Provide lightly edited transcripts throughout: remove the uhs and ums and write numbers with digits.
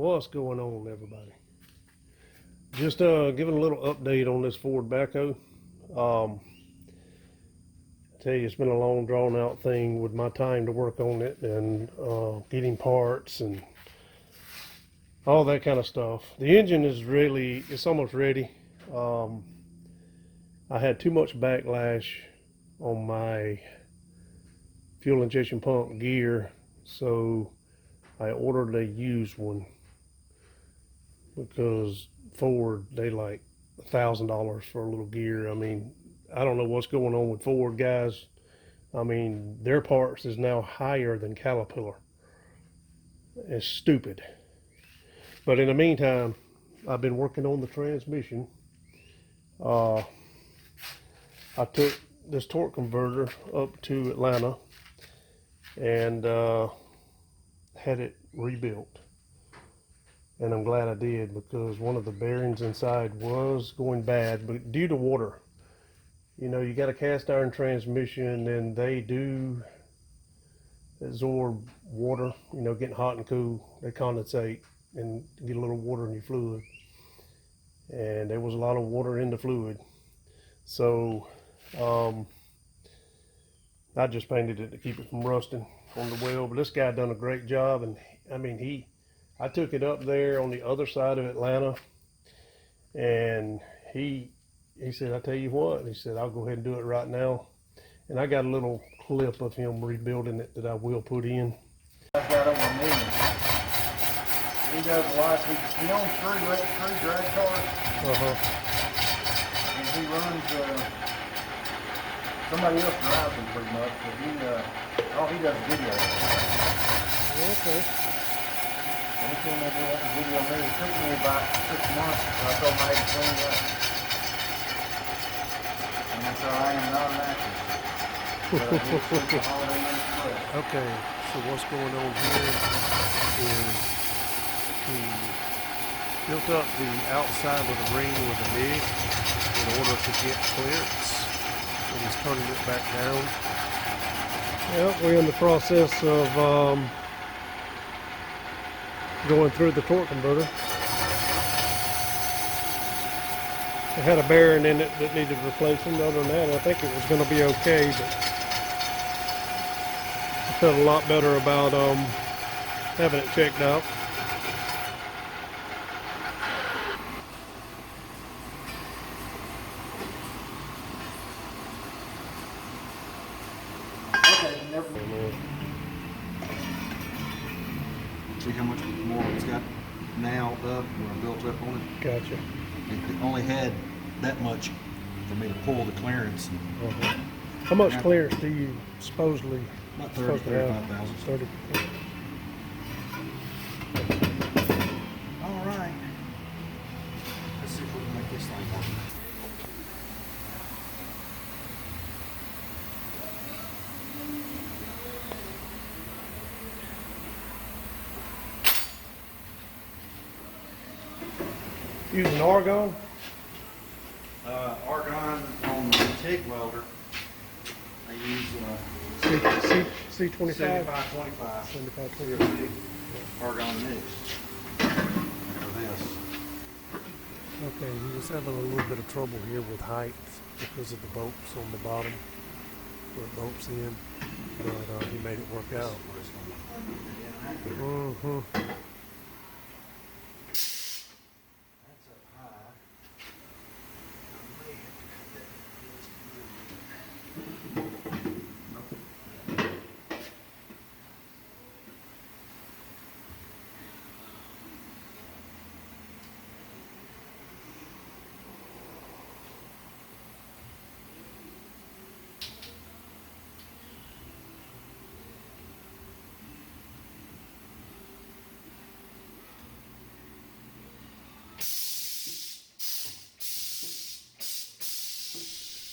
What's going on, everybody? Just giving a little update on this Ford backhoe. I tell you, it's been a long, drawn out thing with my time to work on it and getting parts and all that kind of stuff. The engine is it's almost ready. I had too much backlash on my fuel injection pump gear, so I ordered a used one because Ford, they like $1,000 for a little gear. I mean, I don't know what's going on with Ford guys. I mean, their parts is now higher than Caterpillar. It's stupid. But in the meantime, I've been working on the transmission. I took this torque converter up to Atlanta and had it rebuilt. And I'm glad I did, because one of the bearings inside was going bad, but due to water. You know, you got a cast iron transmission and they do absorb water, you know, getting hot and cool. They condensate and get a little water in your fluid. And there was a lot of water in the fluid. So I just painted it to keep it from rusting on the well. But this guy done a great job. And I mean, I took it up there on the other side of Atlanta, and he said, I tell you what, he said, I'll go ahead and do it right now. And I got a little clip of him rebuilding it that I will put in. I've got over me. He does a lot. He owns three drag cars. And he runs, somebody else drives them pretty much, but he does video. Okay. And he came in there and video me. It took me about 6 months, and I told him I had to clean it up. And that's how I am, not an actor. But I did sleep the holiday in express. Okay, so what's going on here is he built up the outside of the ring with a MIG in order to get clearance, and he's turning it back down. Well, we're in the process of going through the torque converter. It had a bearing in it that needed replacing. Other than that, I think it was going to be okay, but I felt a lot better about having it checked out. See how much more it's got now up or built up on it? Gotcha. It only had that much for me to pull the clearance. How much clearance do you supposedly? About 35,000. 30. All right. Let's see if we can make this thing work. Using argon? Argon on the TIG welder. I use C25? 7525. 7525. Argon mix for this. Okay, he was having a little bit of trouble here with height because of the bolts on the bottom where it bolts in, but he made it work out.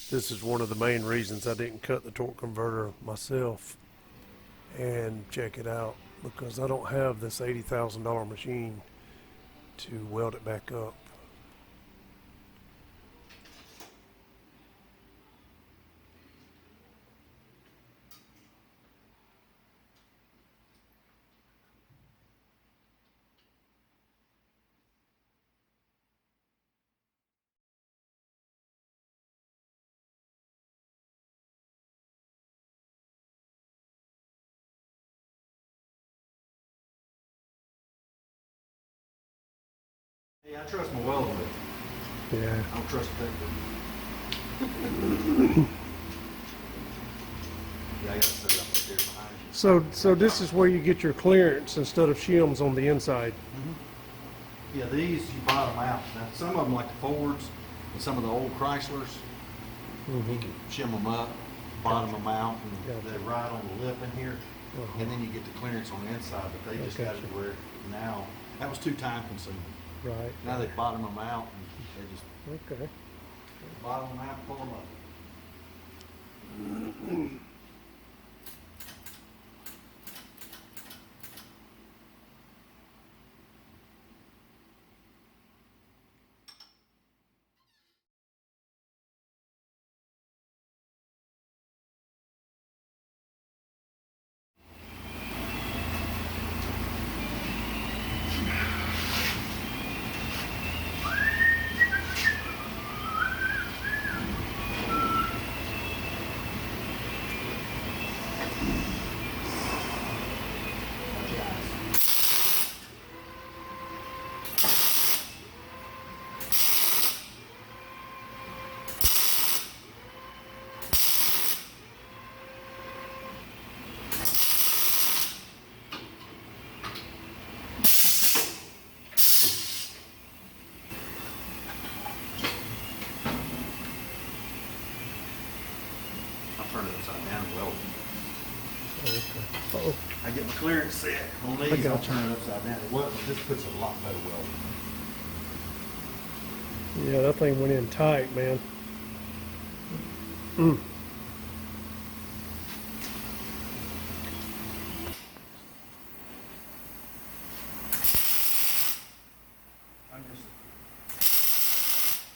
This is one of the main reasons I didn't cut the torque converter myself and check it out, because I don't have this $80,000 machine to weld it back up. Yeah, I trust my welding bit. Yeah. I don't trust that bit. Yeah, I gotta set it up right there behind you. So this is where you get your clearance instead of shims on the inside. Yeah, these you bottom out. Now, some of them, like the Fords and some of the old Chryslers, you can shim them up, bottom them out, and Gotcha. they ride on the lip in here, Uh-huh. and then you get the clearance on the inside. But they just got it Gotcha. to where now that was too time consuming. Right. Now they bottom them out, and they just Okay. bottom them out, pull them up. I'll turn it upside down and weld it. Okay. Uh-oh. I get my clearance set on these, I'll gotcha. turn it upside down. This puts a lot better welding. Yeah, that thing went in tight, man. I'm just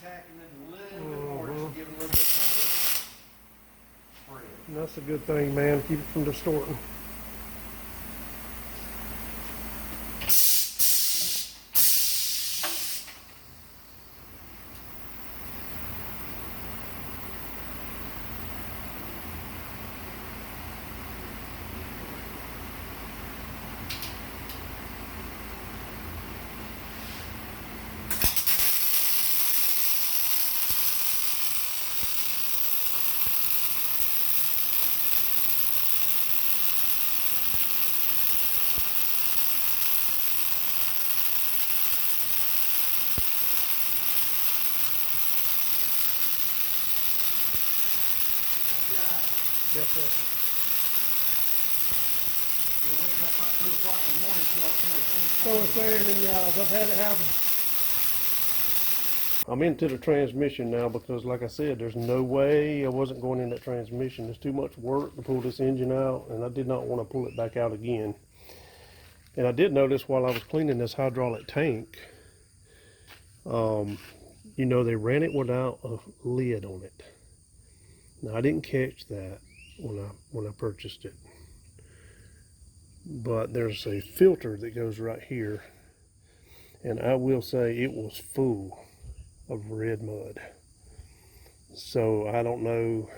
tacking it a little bit more, just give it a little bit more spread. And that's a good thing, man. Keep it from distorting. Yes, sir. You wake up about 2 o'clock in the morning, feel like somebody's So it's there, and I've had it happen. I'm into the transmission now because, like I said, there's no way I wasn't going in that transmission. There's too much work to pull this engine out, and I did not want to pull it back out again. And I did notice while I was cleaning this hydraulic tank, they ran it without a lid on it. Now I didn't catch that when I purchased it, but there's a filter that goes right here, and I will say it was full of red mud. So I don't know.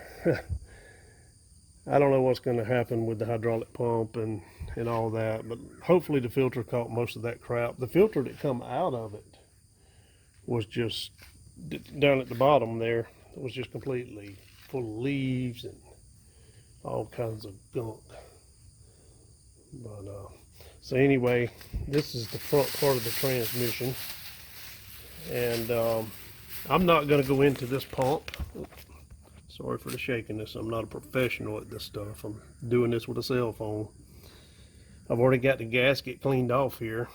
I don't know what's going to happen with the hydraulic pump and all that, but hopefully the filter caught most of that crap. The filter that come out of it was just down at the bottom there. It was just completely full of leaves and all kinds of gunk. But so anyway, this is the front part of the transmission, and I'm not going to go into this pump. Sorry for the shakiness. I'm not a professional at this stuff. I'm doing this with a cell phone. I've already got the gasket cleaned off here.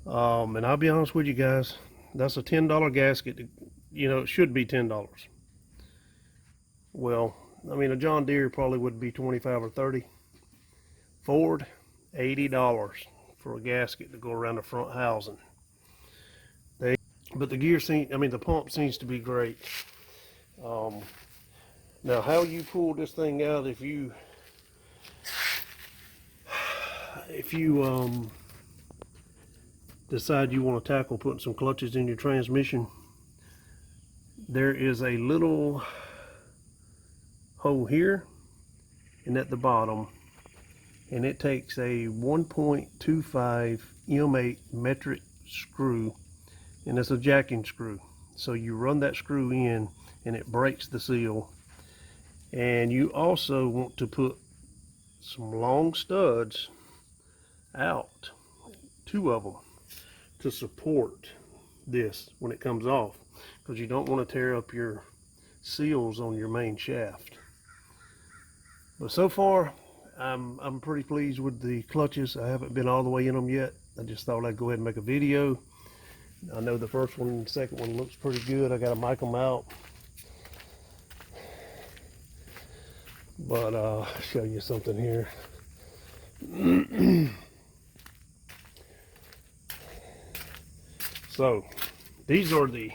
And I'll be honest with you guys, that's a $10 gasket. It should be $10. Well, I mean, a John Deere probably would be 25 or 30. Ford, $80 for a gasket to go around the front housing. But the pump seems to be great. Now, how you pull this thing out, if you decide you want to tackle putting some clutches in your transmission, there is a little hole here and at the bottom, and it takes a 1.25 M8 metric screw and it's a jacking screw. So you run that screw in and it breaks the seal. And you also want to put some long studs out, 2 of them, to support this when it comes off, because you don't want to tear up your seals on your main shaft. But so far, I'm pretty pleased with the clutches. I haven't been all the way in them yet. I just thought I'd go ahead and make a video. I know the first one and the second one looks pretty good. I got to mic them out. But I'll show you something here. So these are the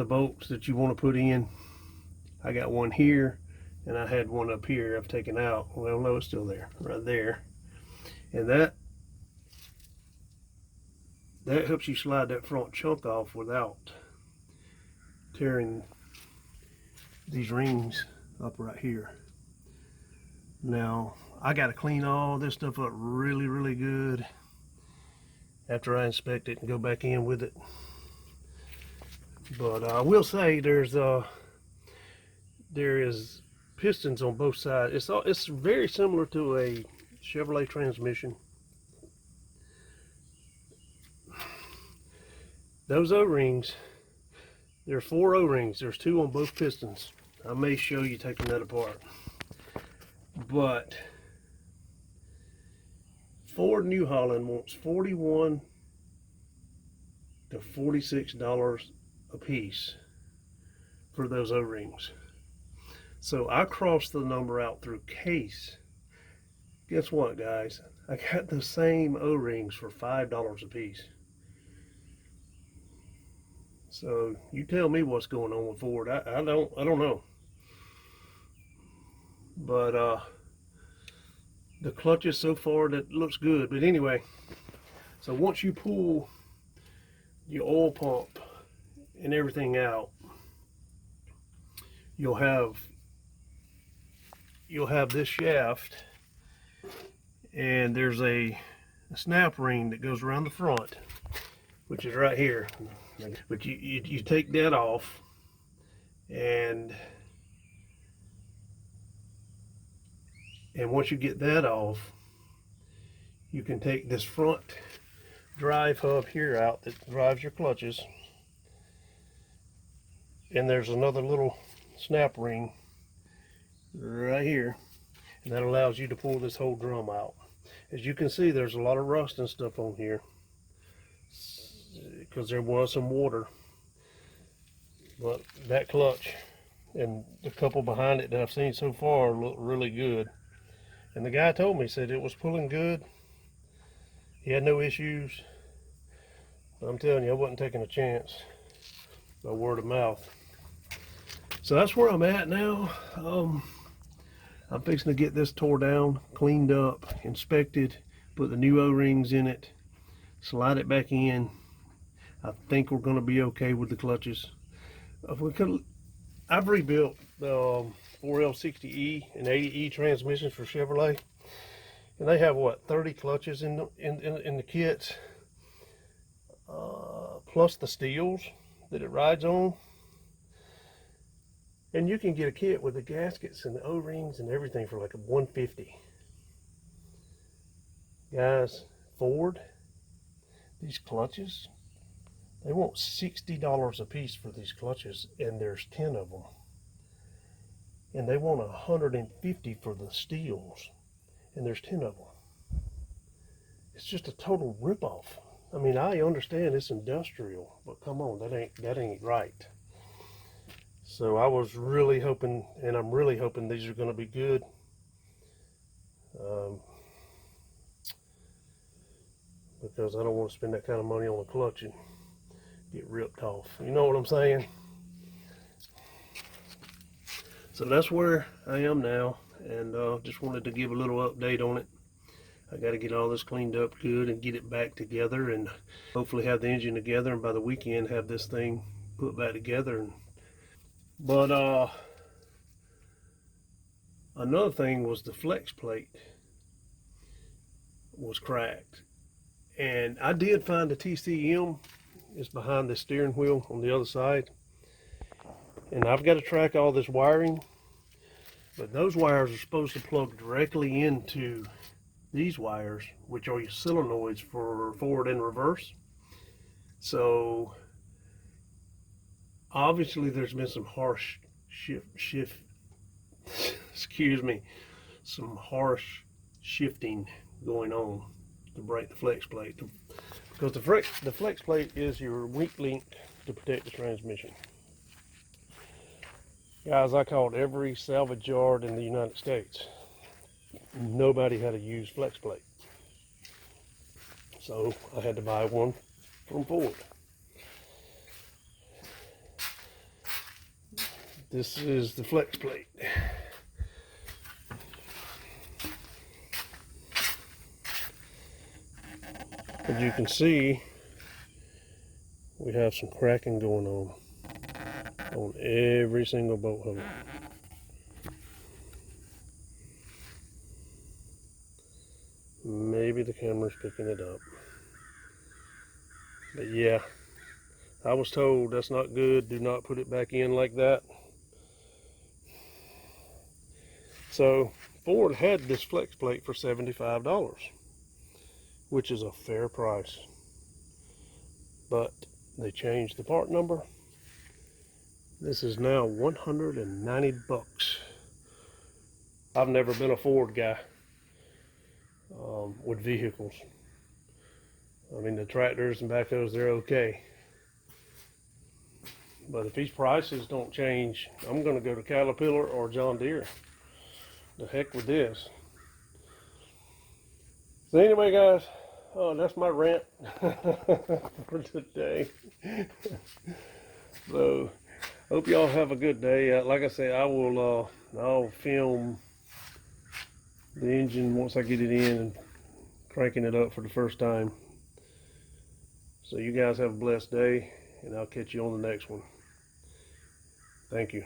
bolts that you want to put in. I got one here and I had one up here I've taken out. Well, no, it's still there, right there. And that helps you slide that front chunk off without tearing these rings up right here. Now I got to clean all this stuff up really good after I inspect it and go back in with it. But I will say there is pistons on both sides. It's very similar to a Chevrolet transmission. Those O-rings, there's 4 O-rings. There's 2 on both pistons. I may show you taking that apart. But Ford New Holland wants $41 to $46 a piece for those O-rings. So I crossed the number out through Case. Guess what, guys? I got the same O-rings for $5 a piece. So you tell me what's going on with Ford. I don't know. But the clutches so far, that looks good. But anyway, so once you pull your oil pump and everything out, you'll have this shaft, and there's a snap ring that goes around the front, which is right here. But you take that off, and once you get that off, you can take this front drive hub here out that drives your clutches, and there's another little snap ring right here, and that allows you to pull this whole drum out. As you can see, there's a lot of rust and stuff on here because there was some water, but that clutch and the couple behind it that I've seen so far look really good. And the guy told me, said it was pulling good. He had no issues. But I'm telling you, I wasn't taking a chance by word of mouth. So that's where I'm at now. I'm fixing to get this tore down, cleaned up, inspected, put the new O-rings in it, slide it back in. I think we're going to be okay with the clutches. I've rebuilt 4L60E and 80E transmissions for Chevrolet, and they have what, 30 clutches in the kits, plus the steels that it rides on. And you can get a kit with the gaskets and the O-rings and everything for like $150. Guys, Ford, these clutches, they want $60 a piece for these clutches, and there's 10 of them. And they want $150 for the steels, and there's 10 of them. It's just a total ripoff. I mean, I understand it's industrial, but come on, that ain't right. So I was really hoping, and I'm really hoping these are going to be good. Because I don't want to spend that kind of money on a clutch and get ripped off. You know what I'm saying? So that's where I am now, and just wanted to give a little update on it. I got to get all this cleaned up good and get it back together, and hopefully have the engine together, and by the weekend have this thing put back together. But another thing was the flex plate was cracked, And I did find the TCM. It's behind the steering wheel on the other side. And I've got to track all this wiring, but those wires are supposed to plug directly into these wires, which are your solenoids for forward and reverse. So obviously there's been some harsh excuse me, some harsh shifting going on to break the flex plate. Because the flex plate is your weak link to protect the transmission. Guys, I called every salvage yard in the United States. Nobody had a used flex plate. So I had to buy one from Ford. This is the flex plate. As you can see, we have some cracking going on every single bolt hole. Maybe the camera's picking it up. But yeah, I was told that's not good. Do not put it back in like that. So Ford had this flex plate for $75, which is a fair price. But they changed the part number. This is now 190 bucks. I've never been a Ford guy with vehicles. I mean, the tractors and backhoes, they're okay. But if these prices don't change, I'm going to go to Caterpillar or John Deere. The heck with this. So anyway, guys, that's my rant for today. So hope y'all have a good day. Like I say, I'll film the engine once I get it in and cranking it up for the first time. So you guys have a blessed day, and I'll catch you on the next one. Thank you.